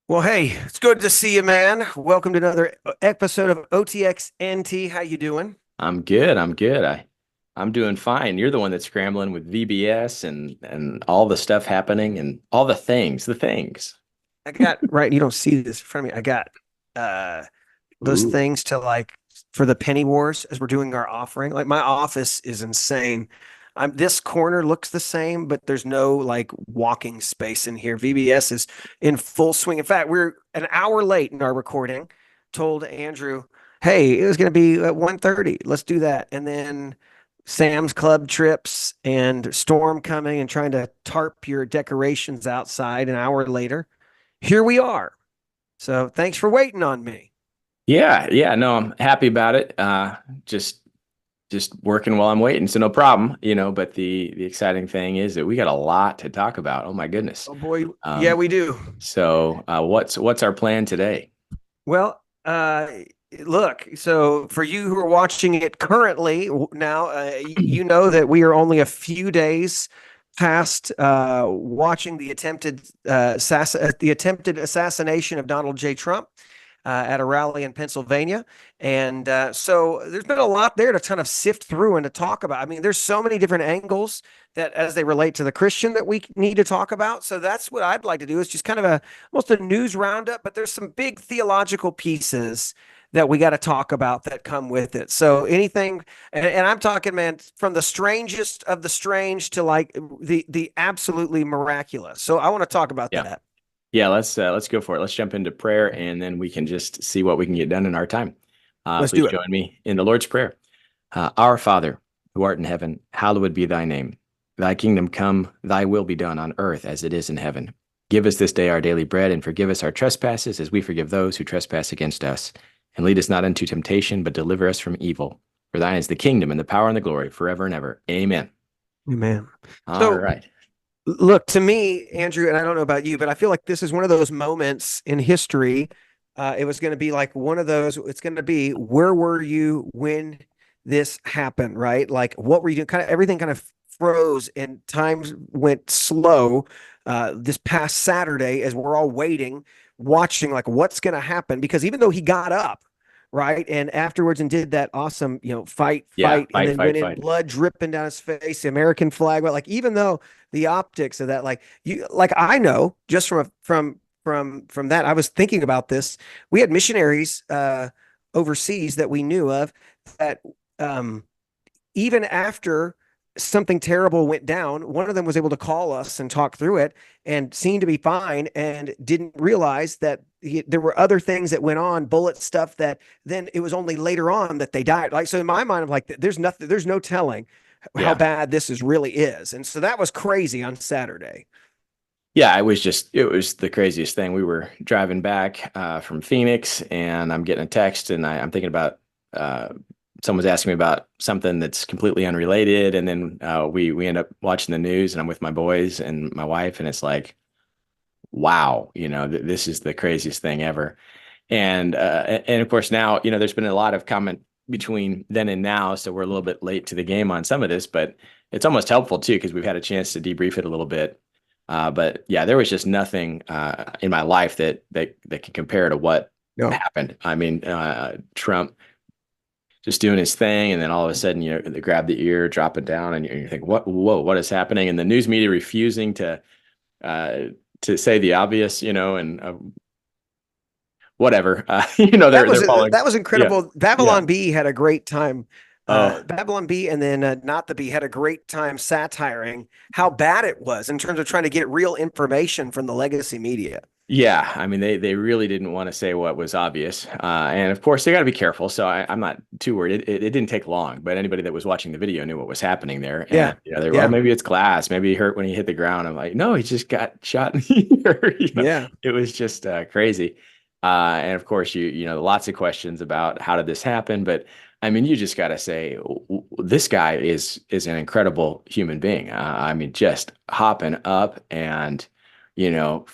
Well, hey, it's good to see you, man. Welcome to another episode of OTXNT. How you doing? I'm good. I'm good. I'm doing fine. You're the one that's scrambling with VBS and all the stuff happening and all the things. I got right. You don't see this in front of me. I got uh those Ooh. things to like for the penny wars as we're doing our offering. Like my office is insane. This corner looks the same, but there's no like walking space in here. VBS is in full swing. In fact, we're an hour late in our recording. Told Andrew, "Hey, it was going to be at 1:30. Let's do that." And then Sam's Club trips and storm coming and trying to tarp your decorations outside an hour later. Here we are. So thanks for waiting on me. Yeah, no, I'm happy about it. Just just working while I'm waiting, so no problem, but the exciting thing is that we got a lot to talk about. Oh my goodness. Oh boy, yeah, Um, we do. what's our plan today? Well, look, so for you who are watching it currently now, you know that we are only a few days past watching the attempted assassination of Donald J. Trump at a rally in Pennsylvania. And so there's been a lot there to kind of sift through and to talk about. I mean, there's so many different angles that as they relate to the Christian that we need to talk about. So that's what I'd like to do is just kind of a almost a news roundup, but there's some big theological pieces that we got to talk about that come with it. So anything, and I'm talking, man, from the strangest of the strange to like the absolutely miraculous. So I want to talk about Yeah. that. Yeah, let's go for it. Let's jump into prayer and then we can just see what we can get done in our time. Let's Please do it. join me in the Lord's Prayer. Our Father, who art in heaven, hallowed be thy name. Thy kingdom come, thy will be done on earth as it is in heaven. Give us this day our daily bread and forgive us our trespasses as we forgive those who trespass against us. And lead us not into temptation, but deliver us from evil. For thine is the kingdom and the power and the glory forever and ever. Amen. Amen. All So right. look, to me, Andrew, and I don't know about you, but I feel like this is one of those moments in history. It was going to be like one of those, it's going to be, where were you when this happened, right? Like, what were you doing? Kind of everything kind of froze and times went slow this past Saturday as we're all waiting, watching, like, what's going to happen? Because even though he got up, right, and afterwards and did that awesome, fight, Yeah, and fight, then went fight, in, fight. blood dripping down his face, the American flag, but like, even though the optics of that, like I know just from that, I was thinking about this. We had missionaries overseas that we knew of that um even after something terrible went down, one of them was able to call us and talk through it and seemed to be fine and didn't realize that there were other things that went on, bullet stuff that then it was only later on that they died. Like, so in my mind, I'm like, there's nothing, there's no telling how Yeah. bad this is really is. And so that was crazy on Saturday. Yeah, it was the craziest thing. We were driving back from Phoenix, and I'm getting a text, and I'm thinking about someone's asking me about something that's completely unrelated, and then we end up watching the news, and I'm with my boys and my wife, and it's like, wow, this is the craziest thing ever. And of course now, there's been a lot of comment between then and now, so we're a little bit late to the game on some of this, but it's almost helpful too because we've had a chance to debrief it a little bit. But yeah, there was just nothing in my life that can compare to what No, happened. I mean, Trump just doing his thing, and then all of a sudden, they grab the ear, drop it down, and you think, "What? Whoa, what is happening?" And the news media refusing uh, to say the obvious, and whatever. They're following. that was Yeah, incredible. yeah. Babylon B had a great time. Oh, Babylon B and then Not the B had a great time satiring how bad it was in terms of trying to get real information from the legacy media. yeah. I mean, they really didn't want to say what was obvious, and of course they got to be careful. So I'm not too worried. It didn't take long, but anybody that was watching the video knew what was happening there. And Yeah, they were, oh, yeah, maybe it's glass. Maybe he hurt when he hit the ground. I'm like, no, he just got shot in the ear. yeah. It was just crazy. And of course, lots of questions about how did this happen, but I mean, you just got to say this guy is an incredible human being. I mean, just hopping up and you know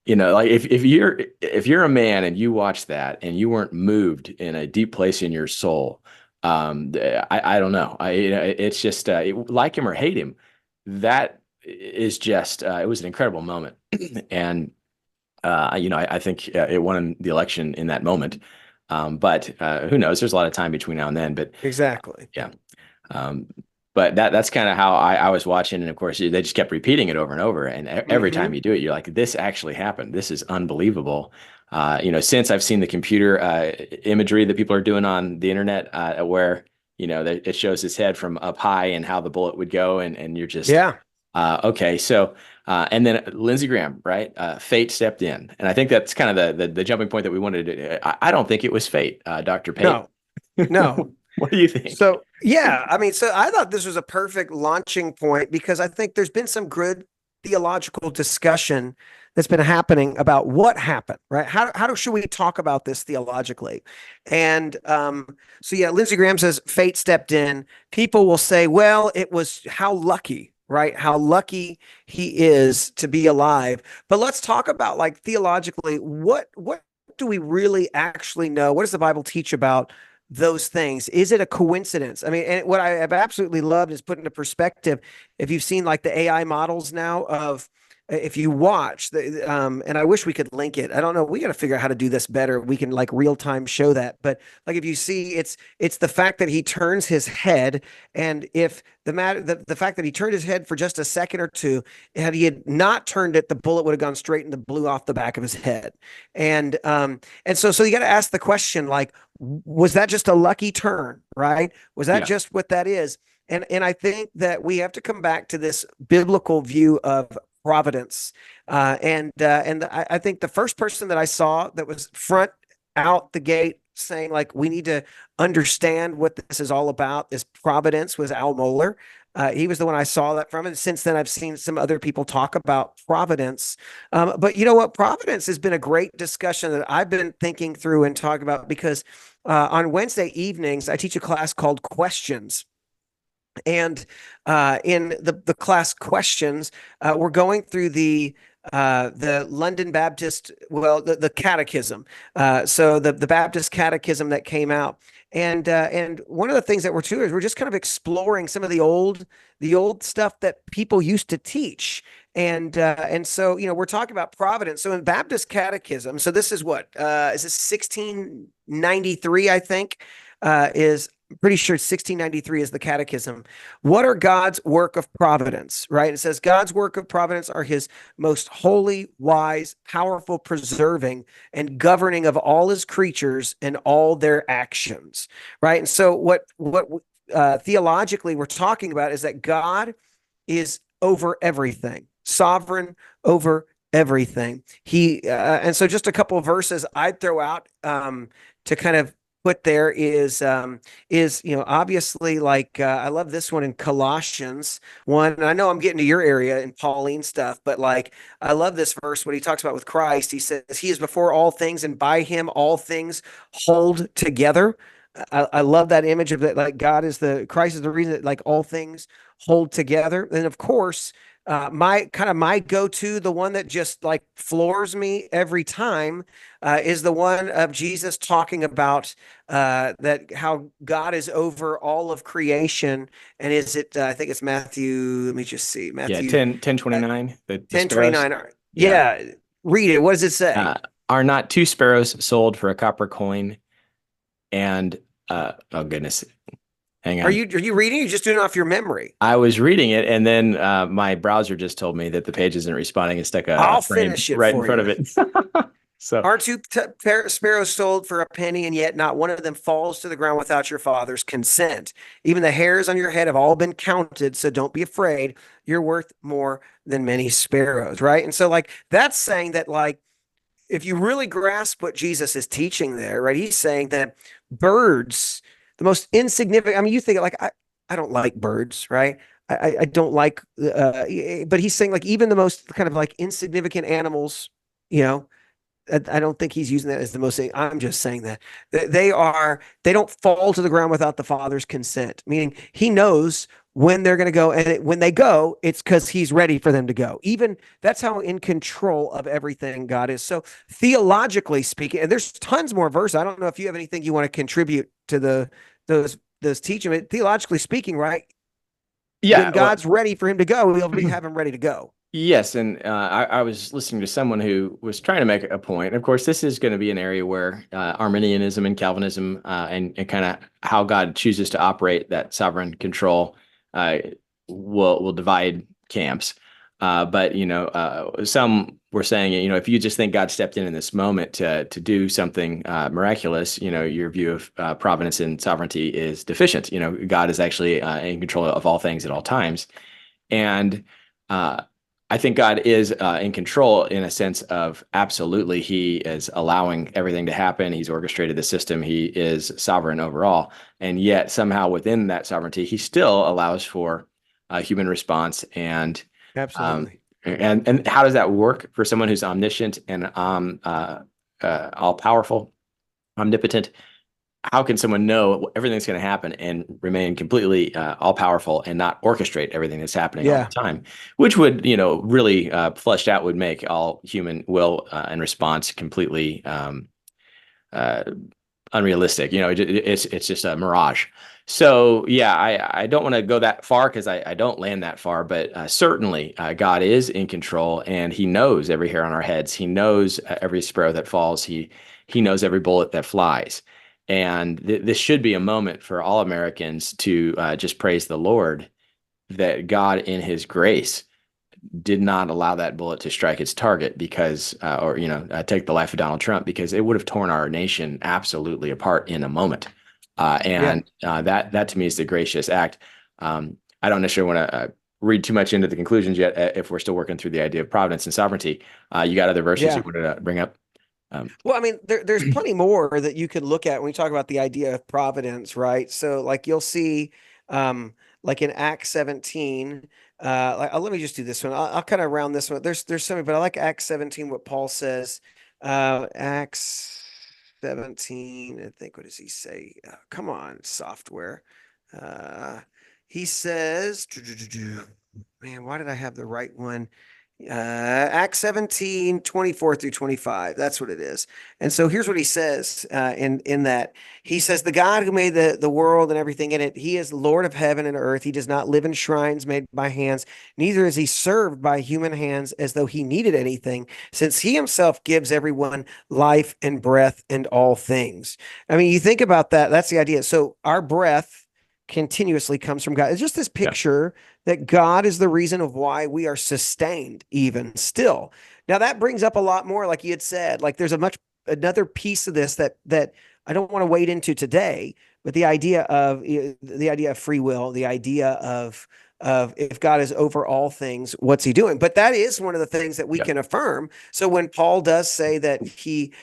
like if you're a man and you watch that and you weren't moved in a deep place in your soul, I don't know. It's just like him or hate him. That is just it was an incredible moment, and I think it won the election in that moment. But who knows? There's a lot of time between now and then. But Exactly. yeah. Um, but that's kind of how I was watching. And of course, they just kept repeating it over and over. And every time Hmm. you do it, you're like, this actually happened. This is unbelievable. Since I've seen the computer imagery that people are doing on the internet, where, it shows his head from up high and how the bullet would go. And you're just, Yeah. okay. So, and then Lindsey Graham, right? Fate stepped in. And I think that's kind of the jumping point that we wanted to, I don't think it was fate, Dr. Pate. No, no. What do you think? So yeah, I mean, so I thought this was a perfect launching point because I think there's been some good theological discussion that's been happening about what happened, right? Should we talk about this theologically? And so yeah, Lindsey Graham says fate stepped in. People will say, well, it was how lucky, right? How lucky he is to be alive. But let's talk about like theologically, what do we really actually know? What does the Bible teach about those things? Is it a coincidence? I mean, and what I have absolutely loved is put into perspective. If you've seen like the AI models now of, if you watch the, and I wish we could link it. I don't know. We got to figure out how to do this better. We can like real time show that. But like if you see, it's the fact that he turns his head, and if the fact that he turned his head for just a second or two, had he had not turned it, the bullet would have gone straight and blew off the back of his head. And so you got to ask the question like, was that just a lucky turn, right? Was that Yeah. just what that is? And I think that we have to come back to this biblical view of providence. I think the first person that I saw that was front out the gate saying like we need to understand what this is all about is providence was Al Mohler. He was the one I saw that from, and since then I've seen some other people talk about providence. But you know what? Providence has been a great discussion that I've been thinking through and talking about because on Wednesday evenings I teach a class called Questions. And in the class questions, we're going through the London Baptist, well, the Catechism. So the Baptist Catechism that came out, and one of the things that we're doing is we're just kind of exploring some of the old stuff that people used to teach. And so we're talking about providence. So in Baptist Catechism, so this is what is this 1693, I think, is pretty sure 1693 is the catechism. What are God's work of providence, right? It says God's work of providence are his most holy, wise, powerful, preserving, and governing of all his creatures and all their actions, right? And so what theologically we're talking about is that God is over everything, sovereign over everything. And so just a couple of verses I'd throw out to kind of put there is obviously like I love this one in Colossians 1. And I know I'm getting to your area in Pauline stuff, but like I love this verse when he talks about with Christ. He says he is before all things, and by him all things hold together. I love that image of that, like Christ is the reason that like all things hold together. And of course, my go-to, the one that just like floors me every time, is the one of Jesus talking about that how God is over all of creation. And is it? I think it's Matthew. Let me just see. Yeah, Matthew 10:29, the sparrows. 10:29. Yeah. Yeah, read it. What does it say? Uh, are not two sparrows sold for a copper coin? And oh goodness, hang Are on. you reading? You're just doing it off your memory. I was reading it, and then my browser just told me that the page isn't responding and stuck a I'll frame finish it right in for front of you. it. So Aren't two sparrows sold for a penny, and yet not one of them falls to the ground without your father's consent? Even the hairs on your head have all been counted, so don't be afraid. You're worth more than many sparrows, right? And so, like, that's saying that, like, if you really grasp what Jesus is teaching there, right? He's saying that birds, the most insignificant, I mean, you think like, I don't like birds, right? I don't like, but he's saying like even the most kind of like insignificant animals, you know, I don't think he's using that as the most. I'm just saying that they don't fall to the ground without the Father's consent. Meaning he knows when they're going to go, and when they go, it's because he's ready for them to go. Even that's how in control of everything God is. So theologically speaking, and there's tons more verses. I don't know if you have anything you want to contribute to those teaching. But theologically speaking, right? yeah, When God's ready for him to go, he'll have him ready to go. Yes, and I was listening to someone who was trying to make a point. Of course, this is going to be an area where Arminianism and Calvinism and kind of how God chooses to operate that sovereign control uh, will divide camps. But some were saying, if you just think God stepped in this moment to do something miraculous, your view of providence and sovereignty is deficient. God is actually in control of all things at all times, and uh, I think God is in control in a sense of absolutely he is allowing everything to happen. He's orchestrated the system. He is sovereign overall. And yet somehow within that sovereignty, he still allows for a human response. Um, Absolutely. and how does that work for someone who's omniscient and all powerful, omnipotent? How can someone know everything's going to happen and remain completely all powerful and not orchestrate everything that's happening all Yeah. the time, which would, really fleshed out would make all human will and response completely uh, unrealistic. It's just a mirage. So yeah, I don't want to go that far because I don't land that far, but certainly God is in control and He knows every hair on our heads. He knows every sparrow that falls. He knows every bullet that flies. And this should be a moment for all Americans to just praise the Lord that God, in His grace, did not allow that bullet to strike its target because, take the life of Donald Trump because it would have torn our nation absolutely apart in a moment. Yeah. That to me is the gracious act. I don't necessarily want to read too much into the conclusions yet if we're still working through the idea of providence and sovereignty. You got other verses you Yeah. wanted to bring up? Um, Well, I mean, there's plenty more that you could look at when we talk about the idea of providence, right? So, like you'll see, like in Acts 17, let me just do this one. I'll kind of round this one. There's something, but I like Acts 17, what Paul says. Acts 17, I think, what does he say? Come on, software. Uh, he says, man, why did I have the right one? Acts 17, 24 through 25. That's what it is. And so here's what he says in that. He says, the God who made the world and everything in it, he is Lord of heaven and earth. He does not live in shrines made by hands, neither is he served by human hands as though he needed anything, since he himself gives everyone life and breath and all things. I mean, you think about that. That's the idea. So our breath continuously comes from God. It's just this yeah, picture that God is the reason of why we are sustained even still. Now that brings up a lot more, like you had said. Like there's another piece of this that I don't want to wade into today, but the idea of free will, the idea of if God is over all things, what's He doing? But that is one of the things that we yeah, can affirm. So when Paul does say that he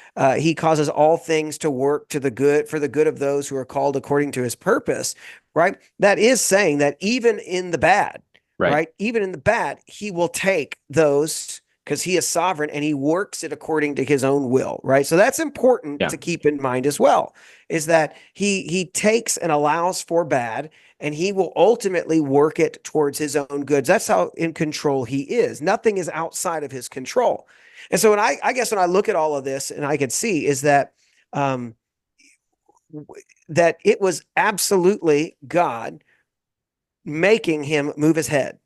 causes all things to work to the good for the good of those who are called according to His purpose, right? That is saying that even in the bad, right. right? Even in the bad, He will take those because He is sovereign and He works it according to His own will, right? So that's important Yeah, to keep in mind as well, is that He takes and allows for bad and He will ultimately work it towards His own goods. That's how in control He is. Nothing is outside of His control. And so when I guess when I look at all of this and I can see is um, that it was absolutely God making him move his head.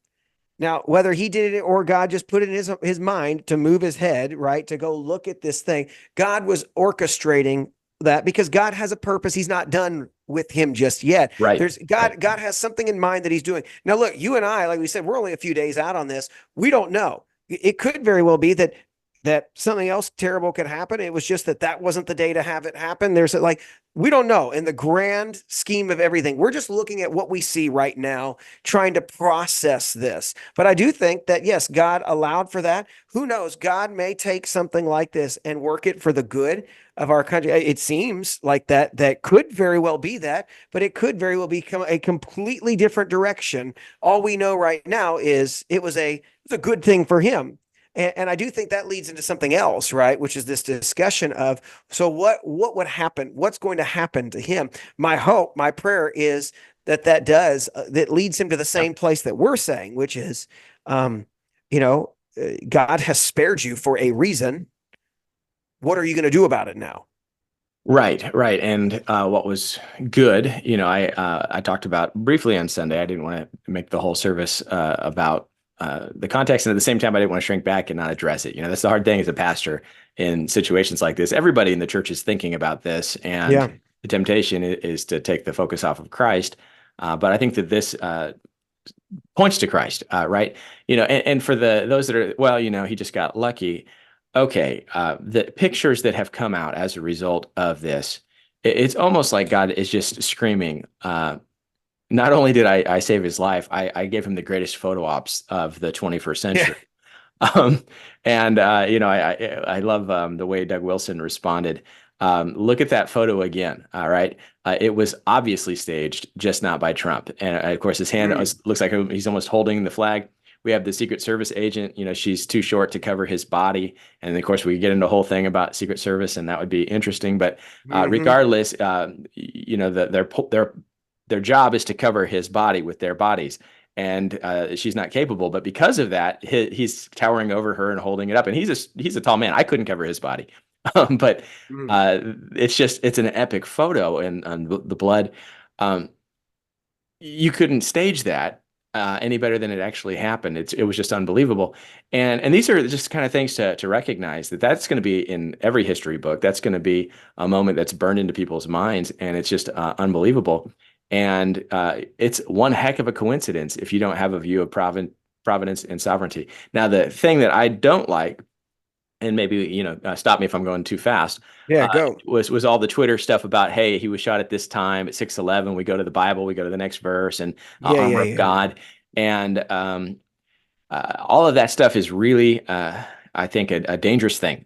Now, whether he did it or God just put it in his mind to move his head, right, to go look at this thing, God was orchestrating that because God has a purpose. He's not done with him just yet. right, There's right. God has something in mind that He's doing. Now, look, you and I, like we said, we're only a few days out on this. We don't know. It could very well be that something else terrible could happen. It was just that wasn't the day to have it happen. There's like, we don't know in the grand scheme of everything. We're just looking at what we see right now, trying to process this. But I do think that, yes, God allowed for that. Who knows? God may take something like this and work it for the good of our country. It seems like that could very well be that, but it could very well become a completely different direction. All we know right now is it was a good thing for him. And I do think that leads into something else, right? Which is this discussion of, so what would happen? What's going to happen to him? My hope, my prayer is that leads him to the Yeah. same place that we're saying, which is, um, God has spared you for a reason. What are you going to do about it now? Right, right. And what was good, I talked about briefly on Sunday. I didn't want to make the whole service about the context, and at the same time, I didn't want to shrink back and not address it. That's the hard thing as a pastor in situations like this. Everybody in the church is thinking about this, and Yeah. the temptation is to take the focus off of Christ. But I think that this points to Christ, right? And for those that are, well, he just got lucky. Okay, the pictures that have come out as a result of this, it's almost like God is just screaming. Not only did I save his life, I gave him the greatest photo ops of the 21st Yeah. century. Um, and I love the way Doug Wilson responded. Look at that photo again. All right, it was obviously staged, just not by Trump. And of course, his hand Mm. looks like he's almost holding the flag. We have the Secret Service agent. She's too short to cover his body, and of course, we get into a whole thing about Secret Service, and that would be interesting. But Hmm. regardless, their job is to cover his body with their bodies, and she's not capable. But because of that, he's towering over her and holding it up. And he's a tall man. I couldn't cover his body, but Mm. it's an epic photo, and the blood. Um, you couldn't stage that any better than it actually happened. It was just unbelievable. And these are just kind of things to recognize that that's going to be in every history book. That's going to be a moment that's burned into people's minds, and it's just unbelievable. And it's one heck of a coincidence if you don't have a view of providence and sovereignty. Now, the thing that I don't like, and maybe stop me if I'm going too fast, Yeah, go. was all the Twitter stuff about, hey, he was shot at this time at 6:11. We go to the Bible, we go to the next verse, and Yeah, yeah, armor of yeah. God, and all of that stuff is really, I think, a dangerous thing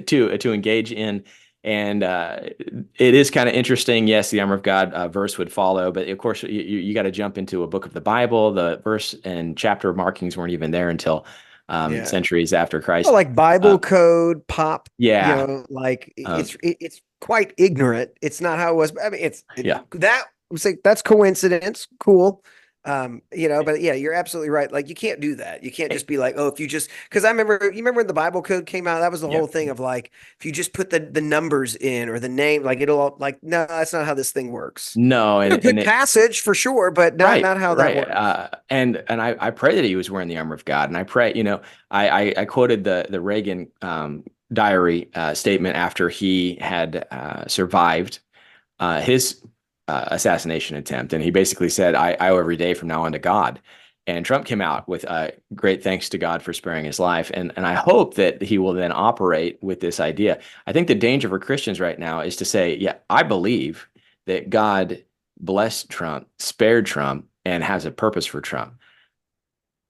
to engage in. And it is kind of interesting. Yes, the armor of God verse would follow, but of course, you got to jump into a book of the Bible. The verse and chapter markings weren't even there until Yeah. centuries after Well, Christ. like Uh, Bible code, pop, yeah, like um, it's quite ignorant. It's not how it was. I mean, yeah. that was like that's coincidence. Cool. But yeah, you're absolutely right. Like you can't do that. You can't just be like, oh, if you just because you remember when the Bible code came out, that was the Yeah. whole thing of like if you just put the numbers in or the name, like like no, that's not how this thing works. No, A and good it passage for sure, but not right, not how that right. works. And I pray that he was wearing the armor of God. And I pray, I quoted the Reagan diary statement after he had survived his assassination attempt. And he basically said, I owe every day from now on to God. And Trump came out with great thanks to God for sparing his life. And I hope that he will then operate with this idea. I think the danger for Christians right now is to say, yeah, I believe that God blessed Trump, spared Trump, and has a purpose for Trump.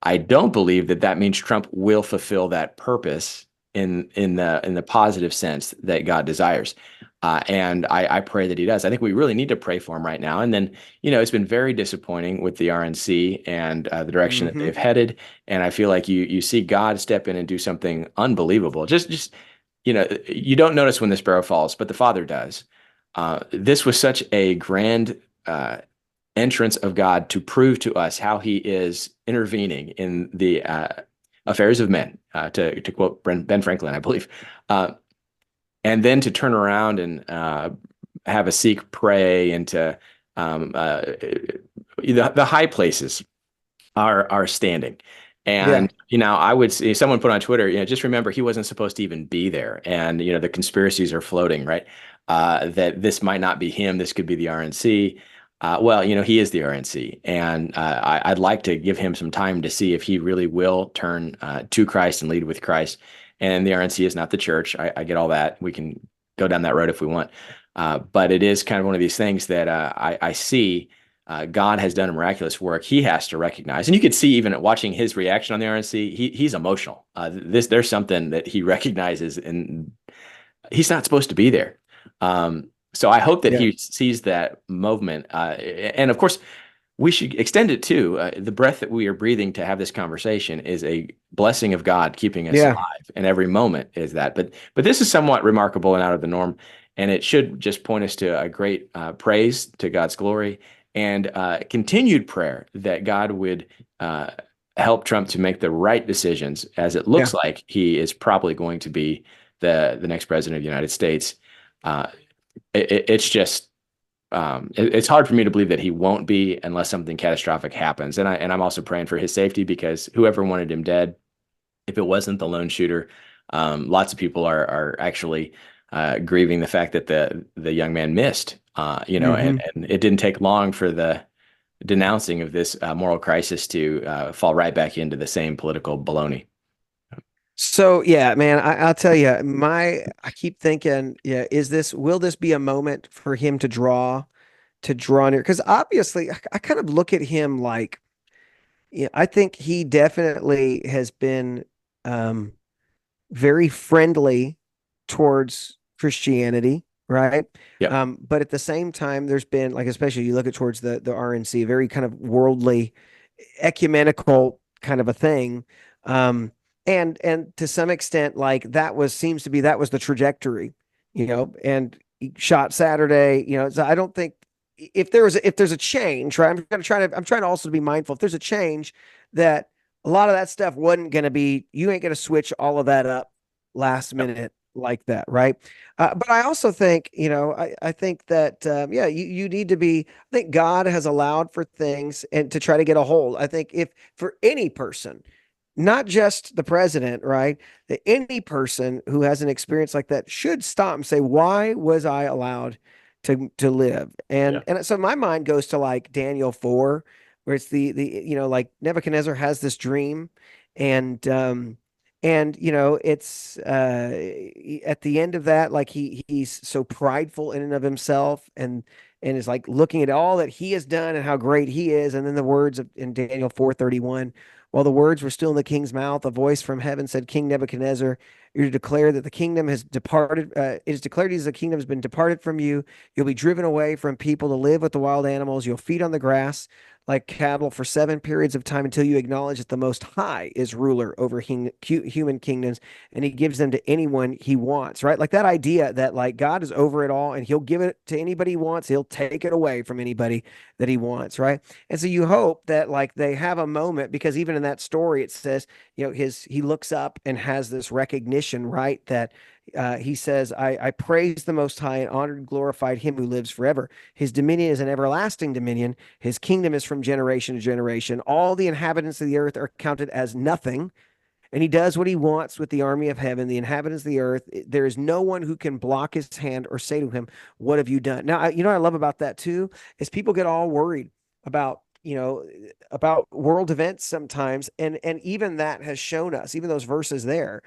I don't believe that that means Trump will fulfill that purpose in the positive sense that God desires. And I pray that he does. I think we really need to pray for him right now. And then, it's been very disappointing with the RNC and the direction that Hmm. they've headed. And I feel like you see God step in and do something unbelievable. Just you don't notice when the sparrow falls, but the Father does. This was such a grand entrance of God to prove to us how he is intervening in the affairs of men, to quote Ben Franklin, I believe. And then to turn around and have a Sikh pray into the high places are standing. Yeah. And I would see someone put on Twitter, just remember he wasn't supposed to even be there. And the conspiracies are floating, right? That this might not be him. This could be the RNC. Well, he is the RNC, and I'd like to give him some time to see if he really will turn to Christ and lead with Christ. And the RNC is not the church. I get all that. We can go down that road if we want. But it is kind of one of these things that I see God has done a miraculous work. He has to recognize, and you could see even at watching his reaction on the RNC, he's emotional. There's something that he recognizes, and he's not supposed to be there. So I hope that Yeah. he sees that movement, and of course, we should extend it to the breath that we are breathing to have this conversation is a blessing of God keeping us Yeah. alive, and every moment is that. But this is somewhat remarkable and out of the norm, and it should just point us to a great praise to God's glory and continued prayer that God would help Trump to make the right decisions, as it looks Yeah. like he is probably going to be the next president of the United States. Uh, it's just it's hard for me to believe that he won't be unless something catastrophic happens. And I'm also praying for his safety because whoever wanted him dead, if it wasn't the lone shooter, lots of people are actually grieving the fact that the young man missed. Hmm. And it didn't take long for the denouncing of this moral crisis to fall right back into the same political baloney. So yeah, man, I'll tell you, I keep thinking, yeah, will this be a moment for him to draw near? Because obviously, I kind of look at him like, yeah, I think he definitely has been um, very friendly towards Christianity, right? Yep. But at the same time, there's been like, especially you look at towards the RNC, very kind of worldly, ecumenical kind of a thing. Um, and to some extent, like that was the trajectory, and he shot Saturday, so I don't think if there's a change, right? I'm trying to also be mindful. If there's a change, that a lot of that stuff wasn't going to be, you ain't going to switch all of that up last Yep. minute like that, right? But I also think, I think that, yeah, you need to be, I think God has allowed for things and to try to get a hold. I think if for any person, not just the president, right? That any person who has an experience like that should stop and say, why was I allowed to live? Yeah. And so my mind goes to like Daniel 4, where it's like Nebuchadnezzar has this dream, and it's at the end of that, like he's so prideful in and of himself, and is like looking at all that he has done and how great he is. And then the words of in Daniel 4:31, while the words were still in the king's mouth, a voice from heaven said, King Nebuchadnezzar, you're to declare that the kingdom has departed. It is declared as the kingdom has been departed from you. You'll be driven away from people to live with the wild animals. You'll feed on the grass like cattle for 7 periods of time until you acknowledge that the Most High is ruler over human kingdoms, and he gives them to anyone he wants, right? Like that idea that like God is over it all and he'll give it to anybody he wants, he'll take it away from anybody that he wants, right? And so you hope that like they have a moment, because even in that story it says, he looks up and has this recognition, right? That he says, I praise the Most High and honored and glorified him who lives forever. His dominion is an everlasting dominion. His kingdom is from generation to generation. All the inhabitants of the earth are counted as nothing. And he does what he wants with the army of heaven, the inhabitants of the earth. There is no one who can block his hand or say to him, what have you done? Now, what I love about that too is people get all worried about, about world events sometimes. And even that has shown us, even those verses there,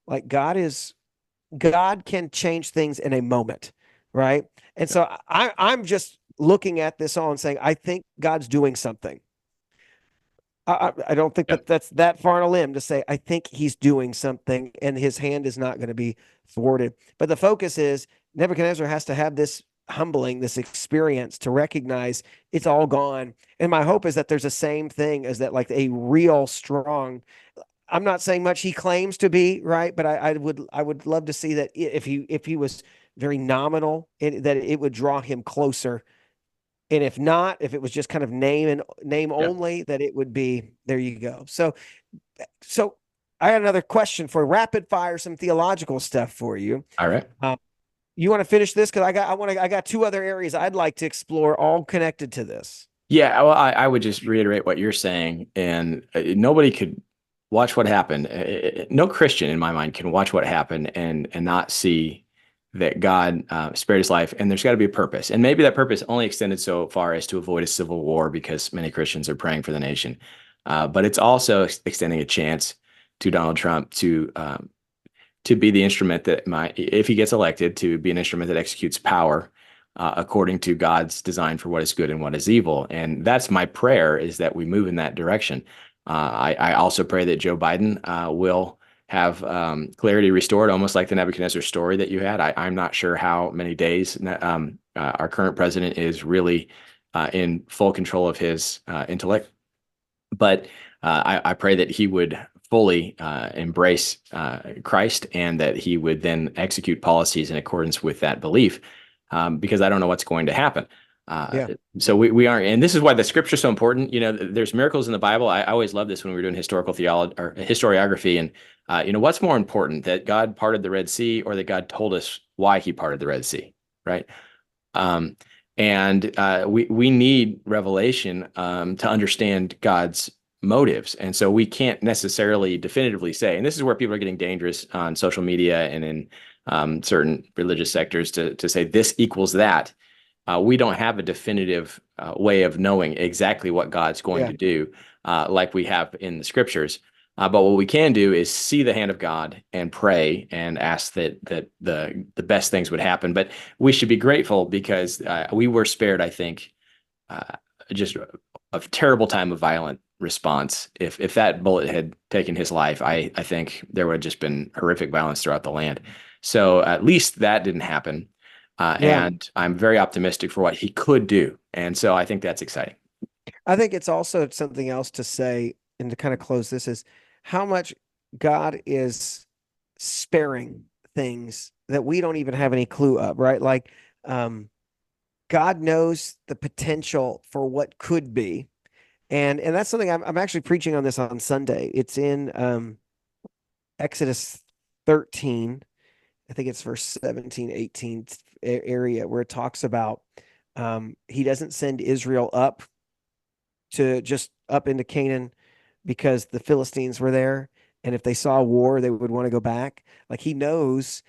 like God can change things in a moment, right? And Yep. so I'm just looking at this all and saying, I think God's doing something. I don't think Yep. that's that far on a limb to say I think he's doing something and his hand is not going to be thwarted. But the focus is Nebuchadnezzar has to have this humbling, this experience to recognize it's all gone. And my hope is that there's the same thing as that, like a real strong. I'm not saying much he claims to be, right? But I would love to see that if he was very nominal, that it would draw him closer. And if not, if it was just kind of name Yep. only, that it would be there you go. So I got another question for rapid fire, some theological stuff for you. All right. Um, you want to finish this? Because I got two other areas I'd like to explore, all connected to this. Yeah, well, I would just reiterate what you're saying, and nobody could watch what happened. No Christian, in my mind, can watch what happened and not see that God spared his life, and there's got to be a purpose. And maybe that purpose only extended so far as to avoid a civil war because many Christians are praying for the nation. But it's also extending a chance to Donald Trump to be the instrument that might, if he gets elected, to be an instrument that executes power according to God's design for what is good and what is evil. And that's my prayer, is that we move in that direction. I also pray that Joe Biden will have clarity restored, almost like the Nebuchadnezzar story that you had. I'm not sure how many days our current president is really in full control of his intellect, but I pray that he would fully embrace Christ, and that he would then execute policies in accordance with that belief, because I don't know what's going to happen. Yeah. So we aren't, and this is why the scripture is so important. There's miracles in the Bible. I always love this when we were doing historical theology or historiography, and what's more important, that God parted the Red Sea, or that God told us why he parted the Red Sea, right? Um, And we need revelation to understand God's motives. And so we can't necessarily definitively say, and this is where people are getting dangerous on social media and in certain religious sectors to say this equals that. We don't have a definitive way of knowing exactly what God's going Yeah. to do, like we have in the scriptures. But what we can do is see the hand of God and pray and ask that the best things would happen. But we should be grateful because we were spared, I think, uh, just a terrible time of violent response. If that bullet had taken his life, I think there would have just been horrific violence throughout the land. So at least that didn't happen. Yeah. And I'm very optimistic for what he could do. And so I think that's exciting. I think it's also something else to say and to kind of close this is how much God is sparing things that we don't even have any clue of, right? Like, God knows the potential for what could be. And that's something I'm actually preaching on this on Sunday. It's in Exodus 13. I think it's verse 17, 18 area where it talks about he doesn't send Israel up to just up into Canaan because the Philistines were there. And if they saw war, they would want to go back. Like he knows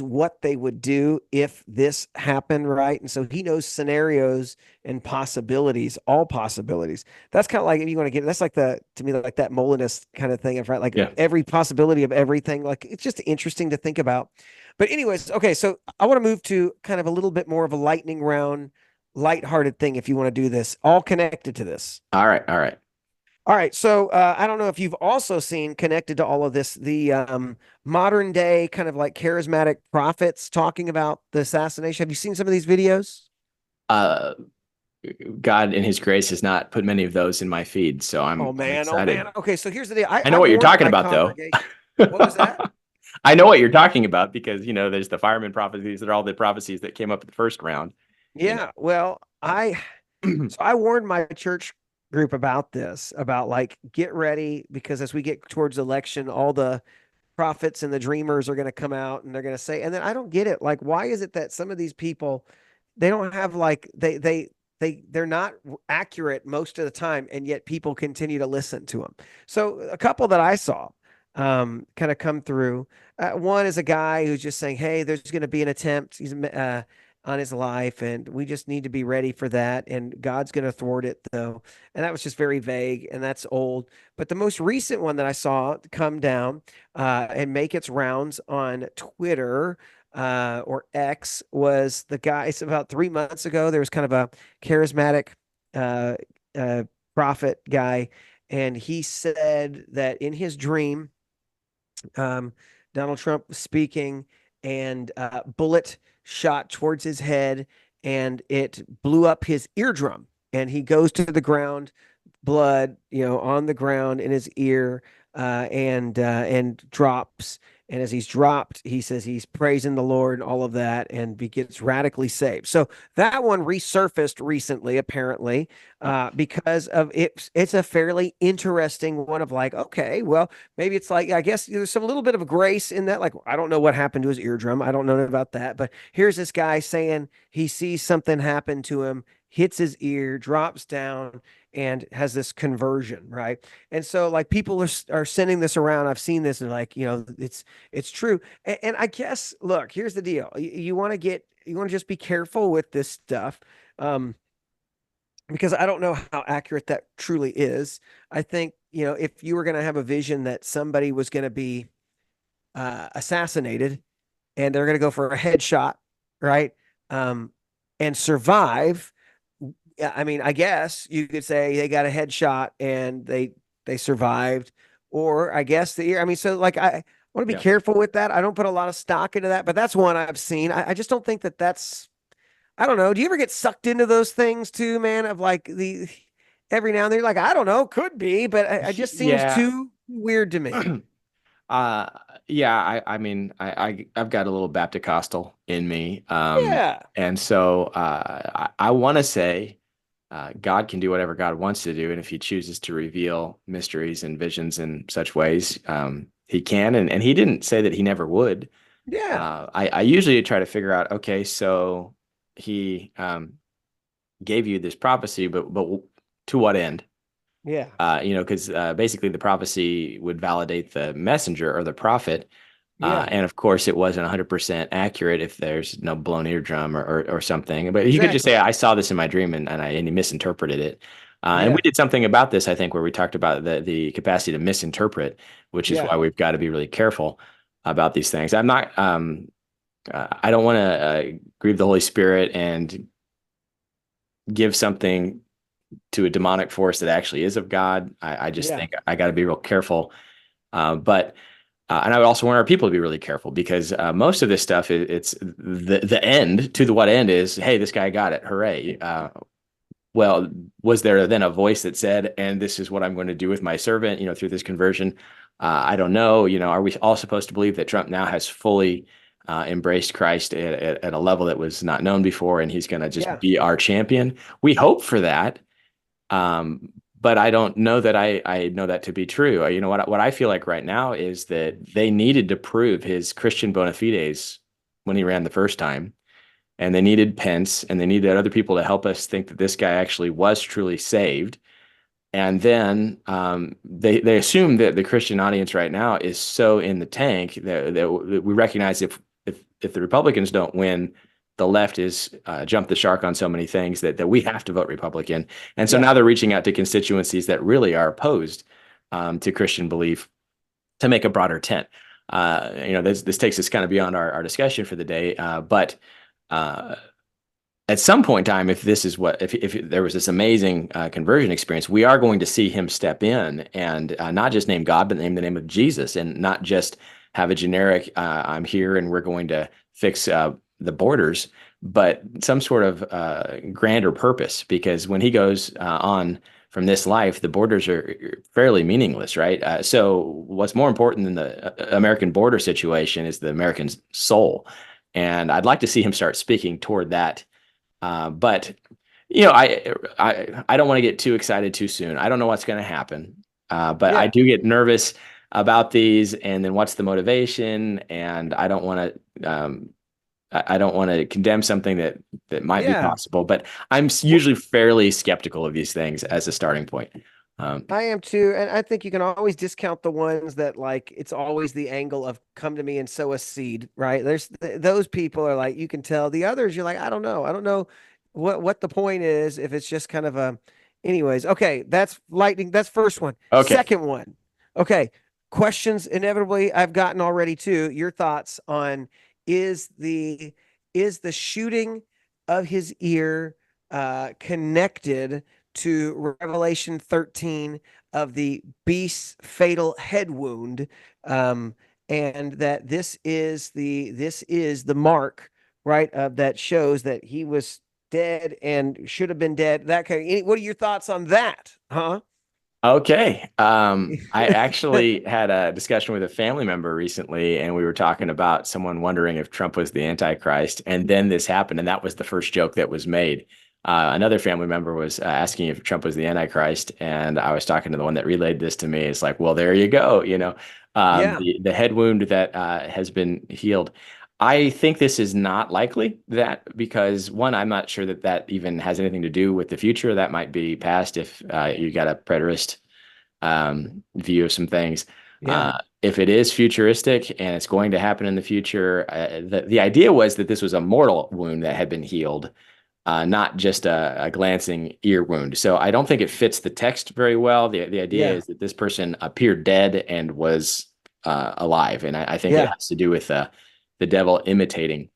what they would do if this happened, right? And so he knows scenarios and possibilities, all possibilities. That's kind of like if you want to get that's like the to me like that Molinist kind of thing of right, like Yeah. every possibility of everything. Like it's just interesting to think about. But anyways, okay, so I want to move to kind of a little bit more of a lightning round, lighthearted thing if you want to do this, all connected to this. All right. All right. All right. So I don't know if you've also seen connected to all of this, the modern day kind of like charismatic prophets talking about the assassination. Have you seen some of these videos? Uh, God in his grace has not put many of those in my feed. So Oh I'm man. Oh man. excited. Okay. So here's the deal. I know I what you're warned talking my about, though. congregation. What was that? I know what you're talking about because, there's the fireman prophecies that are all the prophecies that came up in the first round, you Yeah. Well, know. so I warned my church group about this, about like get ready because as we get towards election, all the prophets and the dreamers are going to come out and they're going to say, and then I don't get it. Like, why is it that some of these people, they don't have like, they're not accurate most of the time. And yet people continue to listen to them. So a couple that I saw, kind of come through. One is a guy who's just saying, hey, there's going to be an attempt. He's, on his life, and we just need to be ready for that. And God's going to thwart it, though. And that was just very vague, and that's old. But the most recent one that I saw come down and make its rounds on Twitter or X was the guy. It's about 3 months ago. There was kind of a charismatic uh, uh, prophet guy, and he said that in his dream, um, Donald Trump speaking, and bullet shot towards his head, and it blew up his eardrum, and he goes to the ground, blood, on the ground in his ear, and drops. And as he's dropped, he says he's praising the Lord and all of that, and gets radically saved. So that one resurfaced recently, apparently, because of it. It's a fairly interesting one of like, okay, well, maybe it's like, I guess there's some little bit of grace in that. Like, I don't know what happened to his eardrum. I don't know about that, but here's this guy saying he sees something happen to him, hits his ear, drops down, and has this conversion, right? And so like people are sending this around. I've seen this and like, it's true. And I guess, look, here's the deal. You want to just be careful with this stuff. Because I don't know how accurate that truly is. I think, if you were going to have a vision that somebody was going to be assassinated and they're going to go for a headshot, right? Um, and survive. Yeah, I mean, I guess you could say they got a headshot and they survived, or I guess the ear. I mean, so like I want to be Yeah. careful with that. I don't put a lot of stock into that, but that's one I've seen. I just don't think that that's. I don't know. Do you ever get sucked into those things too, man? Of like the every now and then, you're like, I don't know, could be, but it just seems Yeah. too weird to me. Uh, yeah, I mean, I've got a little Baptist-costal in me. Yeah, And so I want to say God can do whatever God wants to do. And if he chooses to reveal mysteries and visions in such ways, he can. And he didn't say that he never would. yeah, I usually try to figure out, okay, so he gave you this prophecy, but to what end? Yeah. Because basically the prophecy would validate the messenger or the prophet. Yeah. And of course, it wasn't 100% accurate if there's no blown eardrum or something. But you could just Exactly. say, I saw this in my dream and he misinterpreted it. And we Yeah. did something about this, I think, where we talked about the capacity to misinterpret, which is Yeah. why we've got to be really careful about these things. I don't want to grieve the Holy Spirit and give something to a demonic force that actually is of God. I just Yeah. think I got to be real careful. But and I would also want our people to be really careful because most of this stuff it's the end to the what end is, hey, this guy got it, hooray. Well, was there then a voice that said, and this is what I'm going to do with my servant, through this conversion? I don't know. Are we all supposed to believe that Trump now has fully embraced Christ at a level that was not known before, and he's going to just Yeah. be our champion? We hope for that. Um, but I don't know that I know that to be true. What I feel like right now is that they needed to prove his Christian bona fides when he ran the first time, and they needed Pence, and they needed other people to help us think that this guy actually was truly saved. And then they assume that the Christian audience right now is so in the tank that we recognize if the Republicans don't win, the left is jumped the shark on so many things that we have to vote Republican. And so Yeah. now they're reaching out to constituencies that really are opposed to Christian belief to make a broader tent. This takes us kind of beyond our discussion for the day, but uh, at some point in time, if this is if there was this amazing conversion experience, we are going to see him step in and not just name God, but name the name of Jesus, and not just have a generic "I'm here and we're going to fix the borders," but some sort of grander purpose. Because when he goes on from this life, the borders are fairly meaningless, right? So what's more important than the American border situation is the American soul, and I'd like to see him start speaking toward that but I don't want to get too excited too soon. I don't know what's going to happen, but I Yeah. do get nervous about these. And then what's the motivation? And I don't want to I don't want to condemn something that might be Yeah. possible. But I'm Well, usually fairly skeptical of these things as a starting point. Um, I am too. And I think you can always discount the ones that like it's always the angle of come to me and sow a seed, right? Those people are like you can tell. The others you're like I don't know. I don't know what the point is if it's just kind of a anyways. Okay, that's lightning. That's first one. okay. Second one. Okay. Questions inevitably I've gotten already too. Your thoughts on is the is the shooting of his ear connected to Revelation 13 of the beast's fatal head wound, um, and that this is the mark, right, that shows that he was dead and should have been dead. That kind of, what are your thoughts on that? Huh? Okay. I actually had a discussion with a family member recently, and we were talking about someone wondering if Trump was the Antichrist. And then this happened, and that was the first joke that was made. Another family member was asking if Trump was the Antichrist, and I was talking to the one that relayed this to me. It's like, well, there you go. Yeah, The head wound that has been healed. I think this is not likely that because one, I'm not sure that that even has anything to do with the future. That might be past if you got a preterist view of some things. yeah, If it is futuristic and it's going to happen in the future, the idea was that this was a mortal wound that had been healed, not just a glancing ear wound. So I don't think it fits the text very well. The idea yeah, is that this person appeared dead and was alive, and I think it yeah, has to do with the devil imitating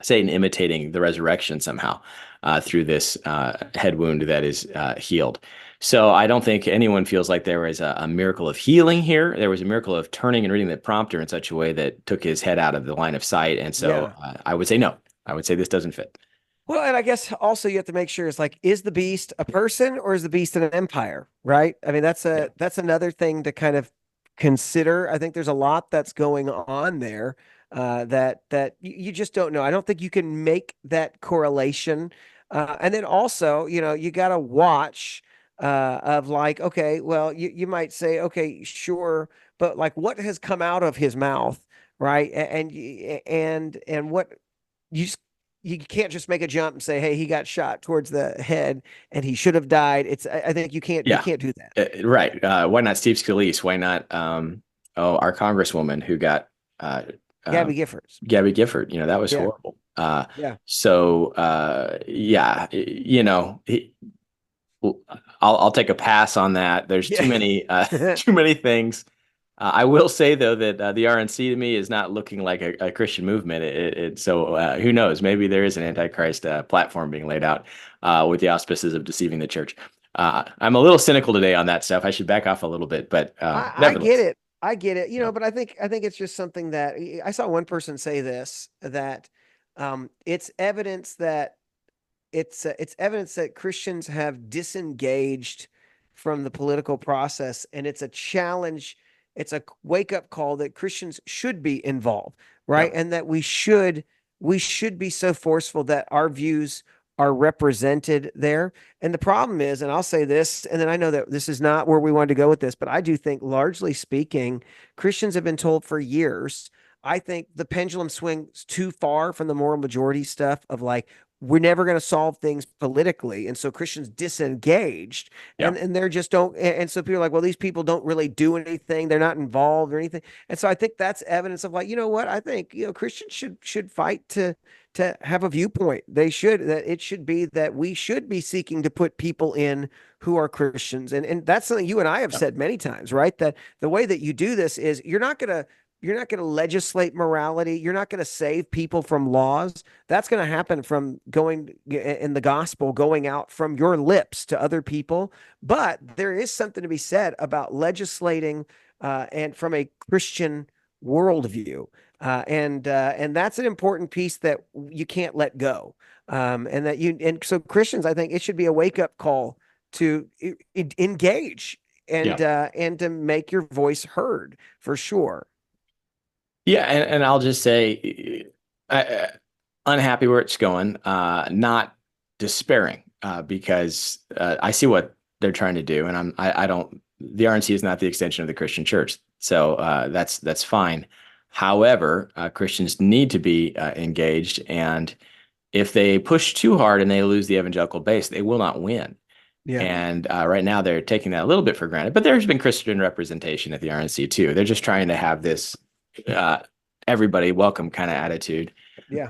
Satan imitating the resurrection somehow through this head wound that is healed. So I don't think anyone feels like there was a miracle of healing here. There was a miracle of turning and reading the prompter in such a way that took his head out of the line of sight. And so yeah. I would say no. I would say this doesn't fit. Well, and I guess also you have to make sure it's like, is the beast a person or is the beast an empire? Right. I mean, Yeah. that's another thing to kind of consider. I think there's a lot that's going on there that you just don't know. I don't think you can make that correlation. And then also, you got to watch of like, okay, well, you might say, okay, sure, but like what has come out of his mouth, right? And what you just you can't just make a jump and say, hey, he got shot towards the head and he should have died. I think you Yeah, can't do that. right. Why not Steve Scalise? Why not our Congresswoman who got uh, Gabby um, Giffords. Gabby Gifford? That was Yeah. horrible. Yeah. So yeah, I'll take a pass on that. There's too Yeah. many too many things. I will say though that the RNC to me is not looking like a Christian movement. So who knows? Maybe there is an antichrist platform being laid out with the auspices of deceiving the church. I'm a little cynical today on that stuff. I should back off a little bit, but I get nevertheless, it. I get it. yeah, But I think it's just something that I saw one person say this that it's evidence that it's evidence that Christians have disengaged from the political process, and it's a challenge. It's a wake up call that Christians should be involved, right? yeah, And that we should be so forceful that our views are represented there. And the problem is, and I'll say this, and then I know that this is not where we wanted to go with this, but I do think, largely speaking, Christians have been told for years. I think the pendulum swings too far from the moral majority stuff of like, we're never going to solve things politically. And so Christians disengaged yeah, and they're just don't. And so people are like, well, these people don't really do anything. They're not involved or anything. And so I think that's evidence of like, you know what? I think, Christians should fight to have a viewpoint. They should, that it should be that we should be seeking to put people in who are Christians. And that's something you and I have yeah, said many times, right? That the way that you do this is you're not going to legislate morality. You're not going to save people from laws. That's going to happen from going in the gospel, going out from your lips to other people. But there is something to be said about legislating and from a Christian worldview. And that's an important piece that you can't let go. And so Christians, I think it should be a wake up call to engage yeah. and to make your voice heard for sure. Yeah, and I'll just say, unhappy where it's going, not despairing, because I see what they're trying to do, and I don't. The RNC is not the extension of the Christian Church, so that's fine. However, Christians need to be engaged, and if they push too hard and they lose the evangelical base, they will not win. Yeah. And right now, they're taking that a little bit for granted. But there's been Christian representation at the RNC too. They're just trying to have this uh, everybody welcome kind of attitude. Yeah.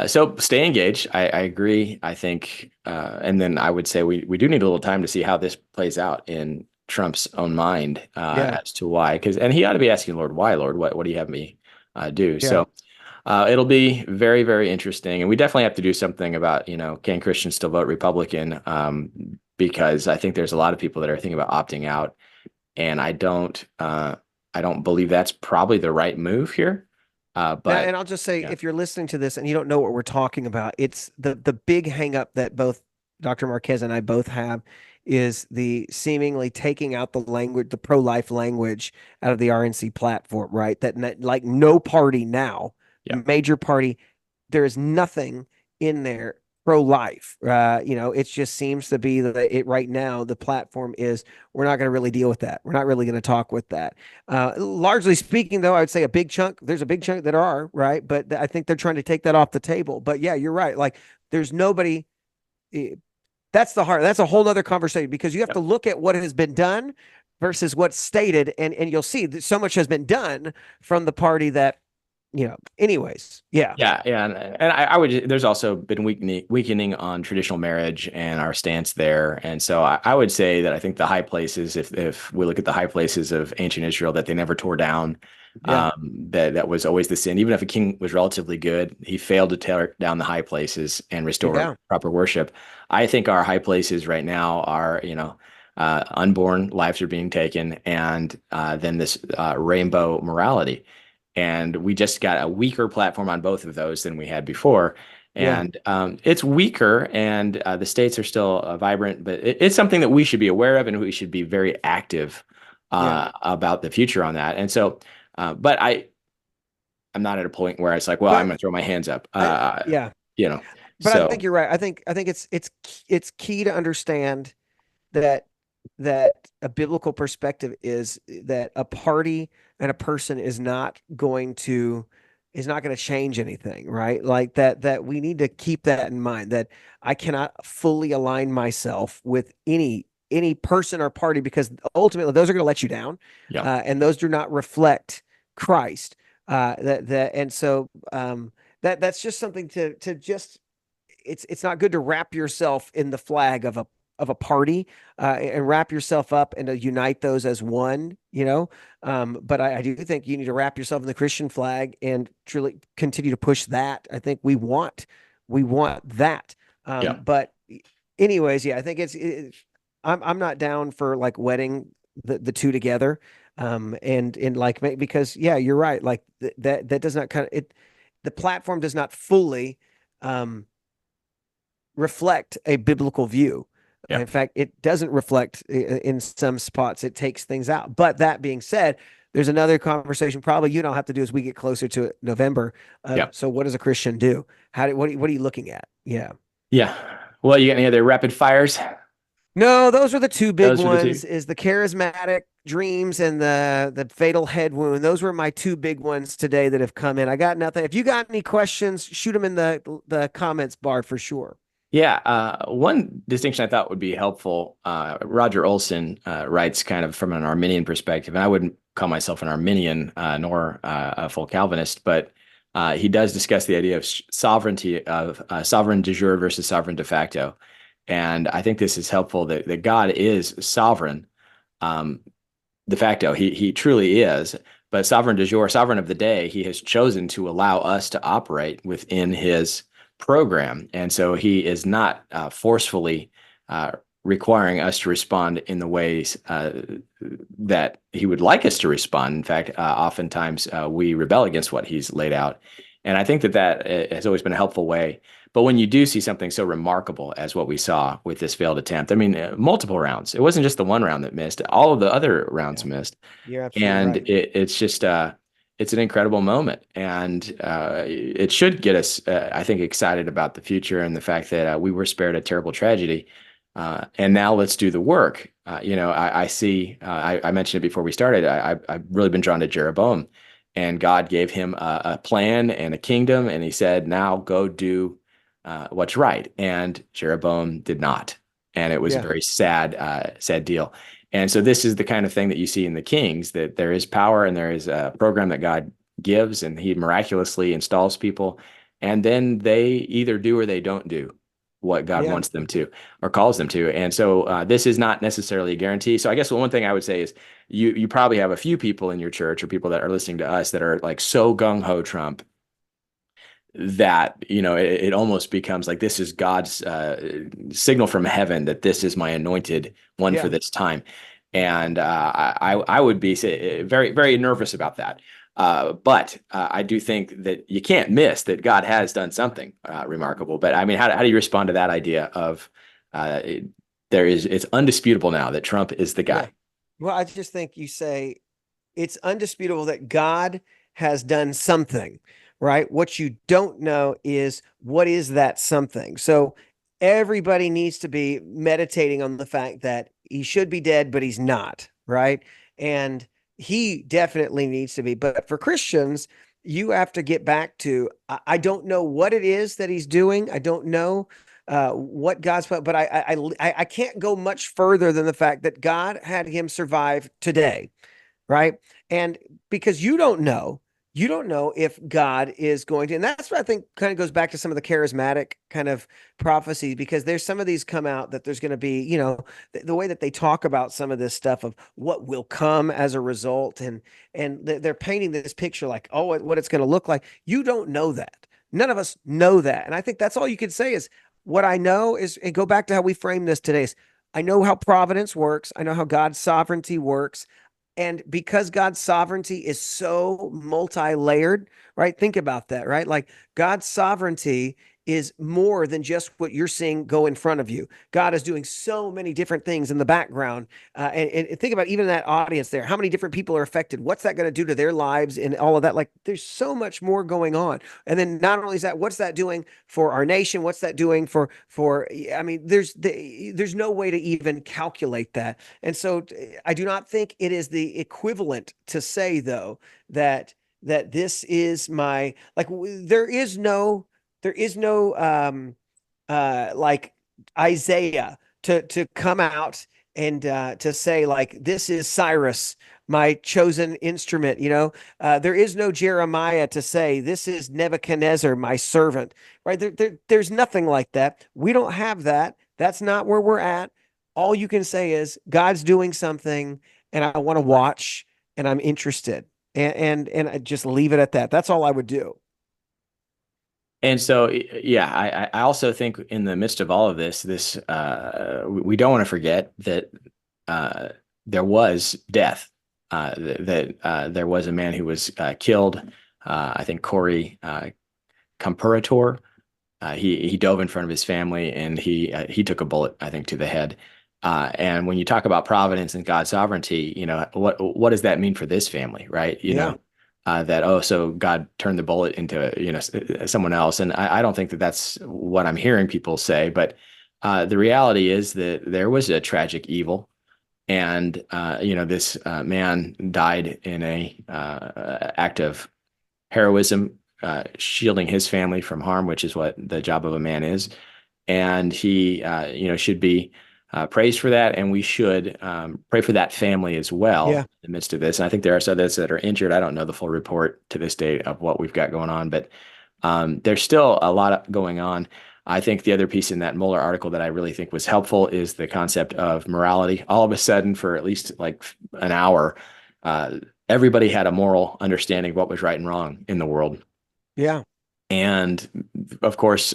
So stay engaged. I agree. I think, and then I would say we do need a little time to see how this plays out in Trump's own mind Yeah. as to why. And he ought to be asking Lord, why, Lord, what do you have me do? Yeah. So it'll be very, very interesting. And we definitely have to do something about, can Christians still vote Republican? Because I think there's a lot of people that are thinking about opting out. And I don't believe that's probably the right move here. But And I'll just say, yeah, if you're listening to this and you don't know what we're talking about, it's the big hang up that both Dr. Marquez and I both have is the seemingly taking out the language, the pro-life language out of the RNC platform, right? That like no party now, yeah, major party, there is nothing in there pro-life. It just seems to be that it right now, the platform is we're not going to really deal with that. We're not really going to talk with that. Largely speaking, though, I would say there's a big chunk that are, right? But I think they're trying to take that off the table. But yeah, you're right. Like there's nobody. eh, that's a whole other conversation because you have yeah. to look at what has been done versus what's stated. And you'll see that so much has been done from the party that, anyways. Yeah. Yeah. And I would, there's also been weakening on traditional marriage and our stance there. And so I would say that I think the high places, if we look at the high places of ancient Israel that they never tore down, Yeah. that was always the sin. Even if a king was relatively good, he failed to tear down the high places and restore Yeah. proper worship. I think our high places right now are, unborn lives are being taken, and then this rainbow morality. And we just got a weaker platform on both of those than we had before. Yeah. And it's weaker, and the states are still vibrant, but it's something that we should be aware of, and we should be very active Yeah. about the future on that. And so, but I'm not at a point where it's like, well, I'm But going to throw my hands up. yeah. You know, But I so think you're right. I think it's key to understand that a biblical perspective is that a party and a person is not going to is not going to change anything, right? Like that we need to keep that in mind, that I cannot fully align myself with any person or party, because ultimately those are going to let you down, Yeah. and those do not reflect Christ. And so that's just something to just, it's not good to wrap yourself in the flag of a party, and wrap yourself up and to unite those as one, but I do think you need to wrap yourself in the Christian flag and truly continue to push that. I think we want that. Yeah. But anyways, yeah, I think I'm not down for like wedding the two together. And like, because yeah, you're right. Like that does not kind of it, the platform does not fully um reflect a biblical view. Yeah. In fact, it doesn't reflect in some spots. It takes things out. But that being said, there's another conversation probably you don't have to do as we get closer to November. Yeah. So what does a Christian do? What are you looking at? Yeah. Yeah. Well, you got any other rapid fires? No, those are the two big Those are the two. ones, is the charismatic dreams and the fatal head wound. Those were my two big ones today that have come in. I got nothing. If you got any questions, shoot them in the comments bar for sure. Yeah, one distinction I thought would be helpful. Roger Olson writes kind of from an Arminian perspective, and I wouldn't call myself an Arminian nor a full Calvinist, but he does discuss the idea of sovereignty, of sovereign de jure versus sovereign de facto. And I think this is helpful that God is sovereign um, de facto. He truly is, but sovereign de jure, sovereign of the day, he has chosen to allow us to operate within his program. And so he is not forcefully requiring us to respond in the ways that he would like us to respond. In fact, oftentimes we rebel against what he's laid out. And I think that has always been a helpful way. But when you do see something so remarkable as what we saw with this failed attempt, I mean, multiple rounds. It wasn't just the one round that missed; all of the other rounds Yeah, missed, you're absolutely and right. it's just it's an incredible moment, and it should get us, I think, excited about the future and the fact that we were spared a terrible tragedy, and now let's do the work. I see. I mentioned it before we started. I've really been drawn to Jeroboam, and God gave him a plan and a kingdom, and He said, "Now go do what's right." And Jeroboam did not, and it was a Yeah. very sad deal. And so this is the kind of thing that you see in the Kings, that there is power and there is a program that God gives, and He miraculously installs people, and then they either do or they don't do what God Yeah. wants them to or calls them to. And so this is not necessarily a guarantee. So I guess the one thing I would say is you probably have a few people in your church or people that are listening to us that are like so gung-ho Trump that it almost becomes like this is God's signal from heaven that this is my anointed one for Yeah. this time, and I would be very very nervous about that. But I do think that you can't miss that God has done something remarkable. But I mean, how do you respond to that idea of it's undisputable now that Trump is the Yeah. guy? Well, I just think you say it's undisputable that God has done something, right? What you don't know is what is that something. So everybody needs to be meditating on the fact that he should be dead, but he's not, right? And he definitely needs to be. But for Christians, you have to get back to, I don't know what it is that he's doing. I don't know what God's, but I can't go much further than the fact that God had him survive today, right? And because you don't know if God is going to, and that's what I think kind of goes back to some of the charismatic kind of prophecies, because there's some of these come out that there's going to be, the way that they talk about some of this stuff of what will come as a result, and they're painting this picture like, oh, what it's going to look like. You don't know that. None of us know that, and I think that's all you can say is what I know is, and go back to how we frame this today is, I know how providence works. I know how God's sovereignty works. And because God's sovereignty is so multi-layered, right? Think about that, right? Like God's sovereignty is more than just what you're seeing go in front of you. God is doing so many different things in the background. And think about even that audience there. How many different people are affected? What's that going to do to their lives and all of that? Like there's so much more going on. And then not only is that, what's that doing for our nation? What's that doing I mean, there's no way to even calculate that. And so I do not think it is the equivalent to say, though, that that this is my, like, there is no, like Isaiah to come out and to say like, this is Cyrus, my chosen instrument. There is no Jeremiah to say, this is Nebuchadnezzar, my servant. Right? There's nothing like that. We don't have that. That's not where we're at. All you can say is God's doing something, and I want to watch, and I'm interested, and I just leave it at that. That's all I would do. And so, yeah, I also think in the midst of all of this, we don't want to forget that uh, there was death, that there was a man who was killed. I think Corey Comparator. He dove in front of his family and he took a bullet, I think, to the head. And when you talk about providence and God's sovereignty, what does that mean for this family, right? Yeah. That, oh, so God turned the bullet into someone else, and I don't think that that's what I'm hearing people say. But the reality is that there was a tragic evil, and this man died in a act of heroism, shielding his family from harm, which is what the job of a man is. And he, should be praised for that. And we should pray for that family as well Yeah. in the midst of this. And I think there are others that are injured. I don't know the full report to this date of what we've got going on, but there's still a lot going on. I think the other piece in that Mueller article that I really think was helpful is the concept of morality. All of a sudden, for at least like an hour, everybody had a moral understanding of what was right and wrong in the world. Yeah. And of course,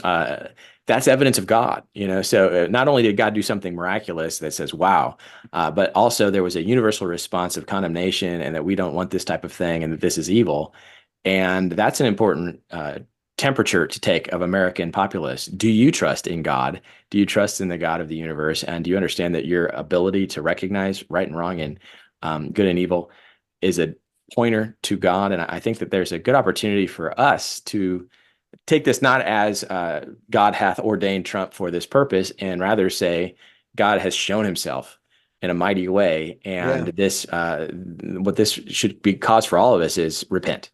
that's evidence of God, So not only did God do something miraculous that says, wow, but also there was a universal response of condemnation and that we don't want this type of thing and that this is evil. And that's an important temperature to take of American populace. Do you trust in God? Do you trust in the God of the universe? And do you understand that your ability to recognize right and wrong and good and evil is a pointer to God? And I think that there's a good opportunity for us to take this not as God hath ordained Trump for this purpose, and rather say God has shown himself in a mighty way. And Yeah. what this should be cause for all of us is repent.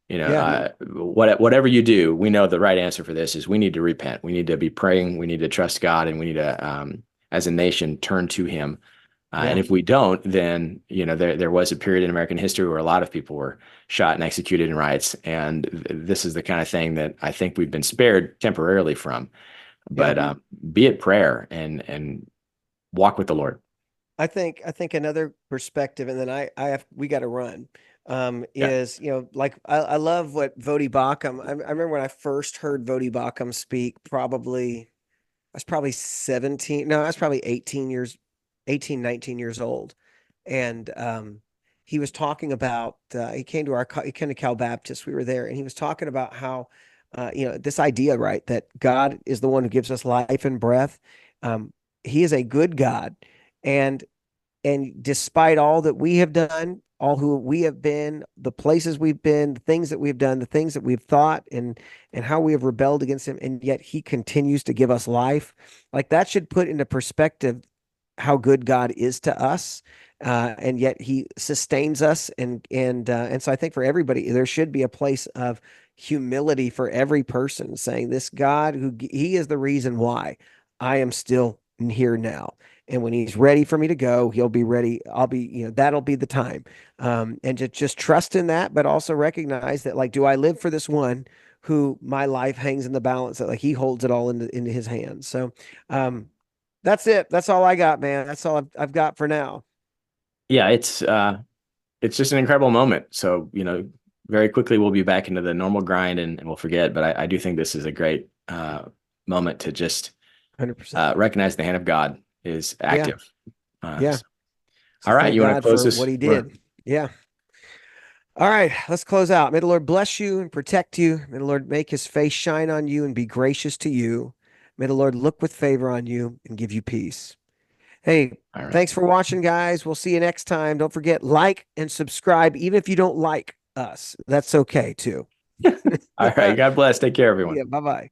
Yeah. Whatever you do, we know the right answer for this is we need to repent. We need to be praying. We need to trust God, and we need to, as a nation, turn to Him. And Yeah. if we don't, then there was a period in American history where a lot of people were shot and executed in riots, and this is the kind of thing that I think we've been spared temporarily from. Yeah. But be it prayer and walk with the Lord. I think another perspective, and then we got to run. Yeah. Is, like, I love what Vodi Bakum. I remember when I first heard Vodi Bakum speak, I was probably 17. No, I was probably 19 years old. And he was talking about, he came to Cal Baptist. We were there, and he was talking about how, this idea, right, that God is the one who gives us life and breath. He is a good God. And despite all that we have done, all who we have been, the places we've been, the things that we've done, the things that we've thought, and how we have rebelled against him, and yet he continues to give us life. Like, that should put into perspective how good God is to us. And yet he sustains us. And so I think for everybody, there should be a place of humility for every person, saying, this God, he is the reason why I am still here now. And when he's ready for me to go, he'll be ready. I'll be, that'll be the time. And to just trust in that, but also recognize that, like, do I live for this one who my life hangs in the balance, that like he holds it all into his hands. So, that's it. That's all I got, man. That's all I've got for now. Yeah, it's just an incredible moment. So, very quickly we'll be back into the normal grind and we'll forget. But I do think this is a great moment to just 100%. recognize the hand of God is Yeah. active. Yeah. So All right, thank you want to God close for this? what he did. Yeah. All right, let's close out. May the Lord bless you and protect you. May the Lord make his face shine on you and be gracious to you. May the Lord look with favor on you and give you peace. Hey, All right. thanks for watching, guys. We'll see you next time. Don't forget, like and subscribe, even if you don't like us. That's okay too. All right. God bless. Take care, everyone. Yeah, bye-bye.